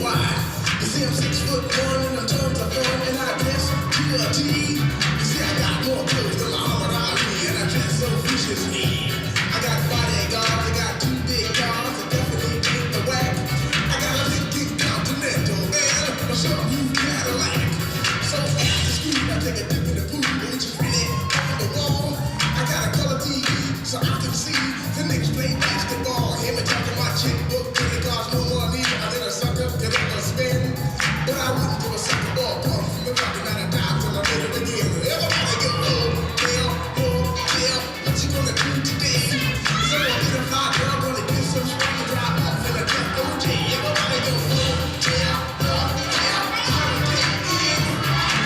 why. You see, I'm 6'1" and I'm tons of fun and I dress G.I.G. You see, I got more clothes than Muhammad Ali and I dress so viciously. I got bodyguards, I got two big cars that definitely take the whack. I got a Lincoln Continental and a some new Cadillac. So after school, I take a dip in the pool, which is really on the wall. I got a color TV so I can see the Knicks play basketball. Him and talking my checkbook, till it costs no more money. I let a sucker could ever spend. But I wouldn't give a sucker ball pump from the rockin' out of dime till I did it again. Everybody go, what you gonna do today? So I get a hot girl, gonna give some spring and drop off in a truck OJ. Everybody go, holiday in.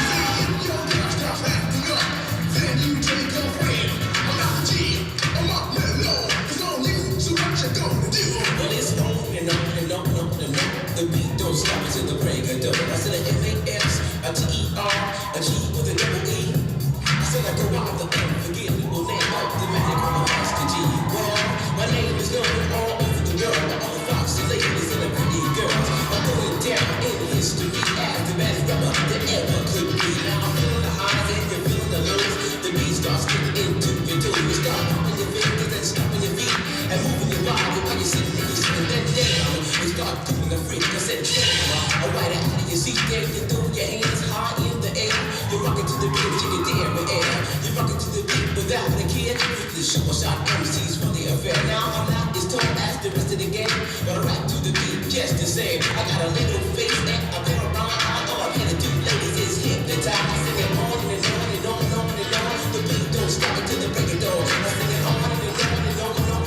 See, if your girl starts acting up, then you take a friend. I'm not the G, I'm up mellow. It's on you, so what you gonna do? Well, it's on and on and on and on and on. The beat don't stop until the break of dawn. I said a M-A-S, a T-E-R, a G with a double E. I said I go out the unforgettable name of the man called Master G. Well, my name is known all over the world by all the foxy ladies and the pretty girls. I'm going down in history as the baddest rapper that ever could be. Now I'm feeling the highs and you're feeling the lows. The beat starts kicking into your toes. You start popping your fingers and stomping your feet and moving your body while you're sitting and you're sitting then down. You start doing a freak. I said, I white out of your seat there. You throw your hands high in the air. You're rocking to the beat, you can dare with air. You're rocking to the beat without a kid. The show shot MCs for the affair. Now I'm not as tall as the rest of the game, but I rap to the beat just the same. I got a little face and a bit of rhyme. All I'm here to do, ladies, is hypnotize. I sing it on and on and on and on and on. The beat don't stop until the break of dawn. I sing it on and on and on and on and on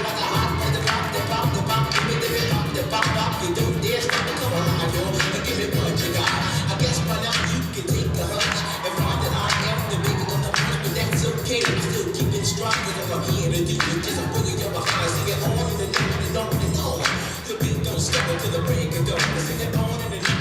like a hot the pop, the pop, the pop, the pop, the pop, the pop, pop. You don't dare stop and come around, yo. And give me what you got. I guess by now you can take a hunch and find that I am the baby of the bunch, but that's okay. I'm still keeping strong because I'm here to do it. Just a boogie up behind, sing it on and on and on and on. The beat don't stop until the break of dawn. Sing it on and on.